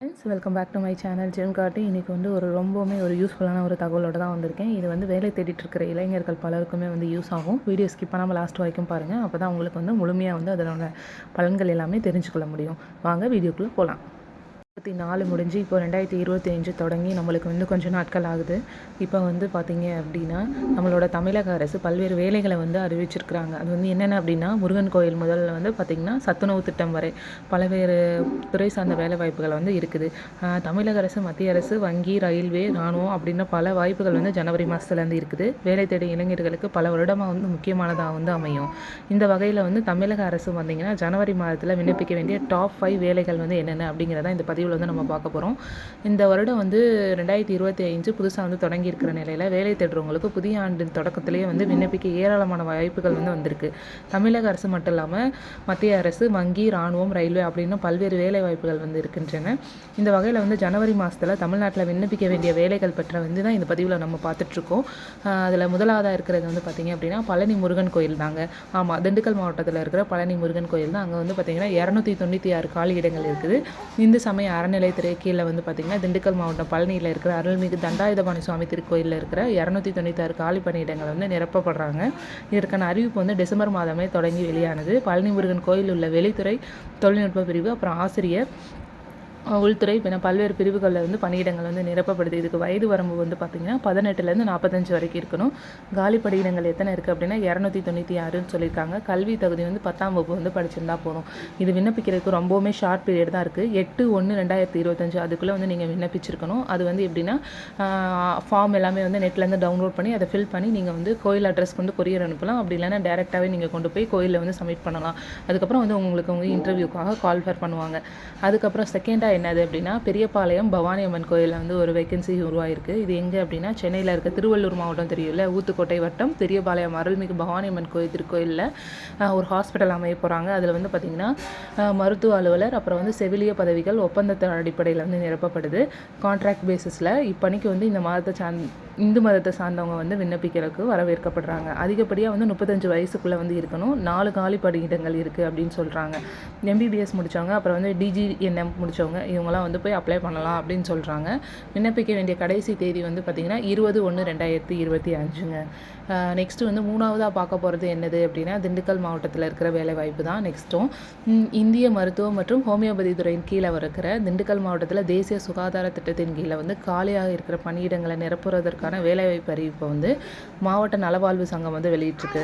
Friends, welcome back to my channel ஜெம் கார்ட்டி. இன்றைக்கி வந்து ரொம்பவுமே யூஸ்ஃபுல்லான தகவலோடு தான் வந்திருக்கேன். இது வந்து வேலை தேடிட்டு இருக்கிற இளைஞர்கள் பலருக்குமே யூஸ் ஆகும். வீடியோ ஸ்கிப் பண்ணாமல் லாஸ்ட் வரைக்கும் பாருங்கள். அப்போ தான் உங்களுக்கு முழுமையாக அதனோட பலன்கள் எல்லாமே தெரிஞ்சுக்கொள்ள முடியும். வாங்க வீடியோக்குள்ளே போகலாம். 2024 முடிஞ்சு இப்போ 2025 தொடங்கி நம்மளுக்கு கொஞ்சம் நாட்கள் ஆகுது. இப்போ பார்த்தீங்க அப்படின்னா நம்மளோட தமிழக அரசு பல்வேறு வேலைகளை அறிவிச்சிருக்கிறாங்க. அது என்னென்ன அப்படின்னா, முருகன் கோயில் முதல்ல பார்த்திங்கன்னா சத்துணவு திட்டம் வரை பல்வேறு துறை சார்ந்த வேலை வாய்ப்புகள் இருக்குது. தமிழக அரசு, மத்திய அரசு, வங்கி, ரயில்வே, இராணுவம் அப்படின்னு பல வாய்ப்புகள் ஜனவரி மாதத்துலேருந்து இருக்குது. வேலை தேடி இளைஞர்களுக்கு பல வருடமாக முக்கியமானதாக அமையும். இந்த வகையில் தமிழக அரசு பார்த்திங்கன்னா ஜனவரி மாதத்தில் விண்ணப்பிக்க வேண்டிய டாப் 5 வேலைகள் என்னென்ன அப்படிங்கிறத இந்த பதிவு நம்ம பார்க்க போகிறோம். இந்த வருடம் 2025 புதுசாக தொடங்கி இருக்கிற நிலையில் வேலை தேடுறவங்களுக்கு புதிய ஆண்டு தொடக்கத்திலேயே விண்ணப்பிக்க ஏராளமான வாய்ப்புகள் வந்திருக்கு. தமிழக அரசு மட்டும் இல்லாமல் மத்திய அரசு, வங்கி, இராணுவம், ரயில்வே அப்படின்னு பல்வேறு வேலை வாய்ப்புகள் இருக்கின்றன. இந்த வகையில் ஜனவரி மாதத்தில் தமிழ்நாட்டில் விண்ணப்பிக்க வேண்டிய வேலைகள் பற்றி தான் இந்த பதிவில் நம்ம பார்த்துட்ருக்கோம். அதில் முதலாவதாக இருக்கிறது பார்த்திங்க அப்படின்னா பழனி முருகன் கோயில் தாங்க. ஆமாம், திண்டுக்கல் மாவட்டத்தில் இருக்கிற பழனி முருகன் கோயில் தான். அங்கே பார்த்திங்கன்னா 296 காலி இடங்கள் இருக்குது. இந்து சமய அறநிலையத்துறை கீழே பார்த்திங்கன்னா திண்டுக்கல் மாவட்டம் பழனியில் இருக்கிற அருள்மிகு தண்டாயுதபாணி சுவாமி திருக்கோயிலில் இருக்கிற 296 காலி பணியிடங்கள் நிரப்பப்படுறாங்க. இதற்கான அறிவிப்பு டிசம்பர் மாதமே தொடங்கி வெளியானது. பழனி முருகன் கோயில் உள்ள வெளித்துறை, தொழில்நுட்ப பிரிவு, அப்புறம் ஆசிரியர், உள்துறை என பல்வேறு பிரிவுகளில் பணியிடங்கள் நிரப்பப்படுது. இதுக்கு வயது வரம்பு பார்த்திங்கன்னா 18லேருந்து 45 வரைக்கும் இருக்கணும். காலி பணியிடங்கள் எத்தனை இருக்குது அப்படின்னா 296ன்னு சொல்லியிருக்காங்க. கல்வி தகுதி 10ஆம் வகுப்பு படிச்சிருந்தா போதும். இது விண்ணப்பிக்கிறதுக்கு ரொம்பவுமே ஷார்ட் பீரியட் தான் இருக்குது. 8/1/2025 அதுக்குள்ளே நீங்கள் விண்ணப்பிச்சிருக்கணும். அது எப்படின்னா ஃபார்ம் எல்லாமே நெட்லேருந்து டவுன்லோட் பண்ணி அதை ஃபில் பண்ணி நீங்கள் கோயில் அட்ரஸ்க்கு கொரியர் அனுப்பலாம். அப்படி இல்லைன்னா டேரெக்டாகவே நீங்கள் கொண்டு போய் கோயிலில் சப்மிட் பண்ணலாம். அதுக்கப்புறம் உங்களுக்கு இன்டர்வியூக்காக கால்ஃபர் பண்ணுவாங்க. அதுக்கப்புறம் செகண்டாக என்னது அப்படின்னா, பெரியபாளையம் பவானி அம்மன் கோயிலில் ஒரு வேகன்சி உருவாயிருக்கு. இது எங்கே அப்படின்னா சென்னையில் இருக்க திருவள்ளூர் மாவட்டம் தெரியும்ல, ஊத்துக்கோட்டை வட்டம் பெரியபாளையம் அருள்மிகு பவானி அம்மன் கோயில் திருக்கோயிலில் ஒரு ஹாஸ்பிட்டல் அமைய போகிறாங்க. அதில் பார்த்திங்கன்னா மருத்துவ அலுவலர், அப்புறம் செவிலிய பதவிகள் ஒப்பந்தத்தின் அடிப்படையில் நிரப்பப்படுது. கான்ட்ராக்ட் பேசிஸில் இப்பணிக்கு இந்த மாதத்தை இந்து மதத்தை சார்ந்தவங்க விண்ணப்பிக்கிறதுக்கு வரவேற்கப்படுறாங்க. அதிகப்படியாக 35 வயசுக்குள்ளே இருக்கணும். 4 காலி பணியிடங்கள் இருக்குது அப்படின்னு சொல்கிறாங்க. எம்பிபிஎஸ் முடித்தவங்க, அப்புறம் டிஜிஎன்எம் முடித்தவங்க, இவங்களாம் போய் அப்ளை பண்ணலாம் அப்படின்னு சொல்கிறாங்க. விண்ணப்பிக்க வேண்டிய கடைசி தேதி பார்த்திங்கன்னா 20/1/2025ங்க. நெக்ஸ்ட்டு மூணாவதாக பார்க்க போகிறது என்னது அப்படின்னா, திண்டுக்கல் மாவட்டத்தில் இருக்கிற வேலை வாய்ப்பு தான். நெக்ஸ்ட்டும் இந்திய மருத்துவம் மற்றும் ஹோமியோபதி துறையின் கீழே இருக்கிற திண்டுக்கல் மாவட்டத்தில் தேசிய சுகாதார திட்டத்தின் கீழே காலியாக இருக்கிற பணியிடங்களை நிரப்புவதற்கான வேலைவாய்ப்பு அறிவிப்பை மாவட்ட நலவாழ்வு சங்கம் வெளியிட்டிருக்கு.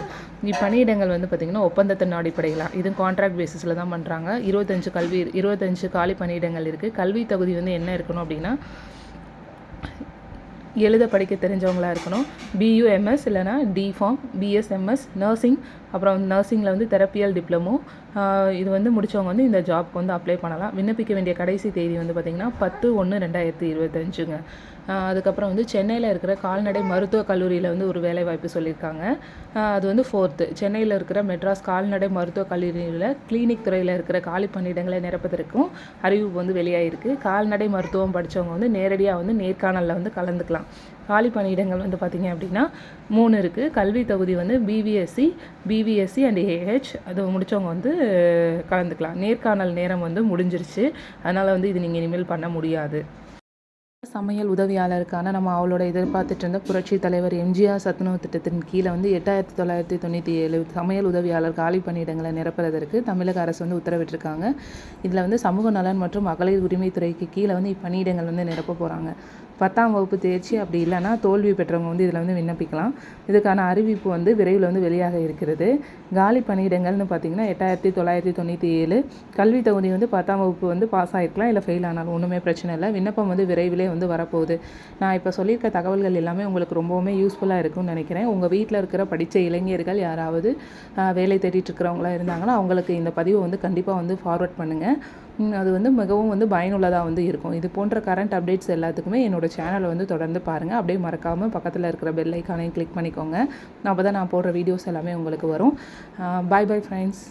இப்பணியிடங்கள் பார்த்திங்கன்னா ஒப்பந்தத்தின் அடிப்படையில், இது கான்ட்ராக்ட் பேசிஸில் தான் பண்ணுறாங்க. 25 காலி பணியிடங்கள் இருக்குது. கல்வி தகுதி என்ன இருக்கணும் அப்படின்னா, எழுத படிக்க தெரிஞ்சவங்களாக இருக்கணும். BUMS இல்லைனா டிஃபார்ம், BSMS, நர்சிங், அப்புறம் நர்சிங்கில் தெரப்பியல் டிப்ளமோ, இது முடித்தவங்க இந்த ஜாப்க்கு அப்ளை பண்ணலாம். விண்ணப்பிக்க வேண்டிய கடைசி தேதி பார்த்திங்கன்னா 10/1/2025ங்க. அதுக்கப்புறம் சென்னையில் இருக்கிற கால்நடை மருத்துவக் கல்லூரியில் ஒரு வேலை வாய்ப்பு சொல்லியிருக்காங்க. அது 4th சென்னையில் இருக்கிற மெட்ராஸ் கால்நடை மருத்துவக் கல்லூரியில் கிளினிக் துறையில் இருக்கிற காலி பணியிடங்களை நிரப்பதற்கும் அறிவிப்பு வெளியாகிருக்கு. கால்நடை மருத்துவம் படித்தவங்க நேரடியாக நேர்காணலில் கலந்துக்கலாம். காலி பணியிடங்கள் பார்த்திங்க அப்படின்னா 3 இருக்குது. கல்வி தகுதி BVSC அண்ட் AH அது முடித்தவங்க கலந்துக்கலாம். நேர்காணல் நேரம் முடிஞ்சிருச்சு. அதனால் இது நீங்கள் இனிமேல் பண்ண முடியாது. சமையல் உதவியாளருக்கான நம்ம அவளோட எதிர்பார்த்துட்டு இருந்த புரட்சி தலைவர் எம்ஜிஆர் சத்துணவு திட்டத்தின் கீழே 8997 சமையல் உதவியாளர் காலி பணியிடங்களை நிரப்புவதற்கு தமிழக அரசு உத்தரவிட்டிருக்காங்க. இதில் சமூக நலன் மற்றும் மகளிர் உரிமைத்துறைக்கு கீழே இப்பணியிடங்கள் நிரப்ப போகிறாங்க. 10ஆம் வகுப்பு தேர்ச்சி அப்படி இல்லைன்னா தோல்வி பெற்றவங்க இதில் விண்ணப்பிக்கலாம். இதுக்கான அறிவிப்பு விரைவில் வெளியாக இருக்கிறது. காலி பணியிடங்கள்னு பார்த்திங்கன்னா 8997. கல்வி தகுதி 10ஆம் வகுப்பு பாஸ் ஆகிருக்கலாம், இல்லை ஃபெயில் ஆனாலும் ஒன்றுமே பிரச்சனை இல்லை. விண்ணப்பம் விரைவிலே வரப்போகுது. நான் இப்போ சொல்லியிருக்க தகவல்கள் எல்லாமே உங்களுக்கு ரொம்பவுமே யூஸ்ஃபுல்லாக இருக்கும்னு நினைக்கிறேன். உங்கள் வீட்டில் இருக்கிற படித்த இளைஞர்கள் யாராவது வேலை தேடிட்டு இருக்கிறவங்களா இருந்தாங்கன்னா அவங்களுக்கு இந்த பதிவை கண்டிப்பாக ஃபார்வர்ட் பண்ணுங்கள். அது மிகவும் பயனுள்ளதாக இருக்கும். இது போன்ற கரண்ட் அப்டேட்ஸ் எல்லாத்துக்குமே என்னோடய சேனலை தொடர்ந்து பாருங்கள். அப்படியே மறக்காமல் பக்கத்தில் இருக்கிற பெல் ஐக்கானையும் கிளிக் பண்ணிக்கோங்க. அப்போ தான் நான் போடுற வீடியோஸ் எல்லாமே உங்களுக்கு வரும். Bye friends.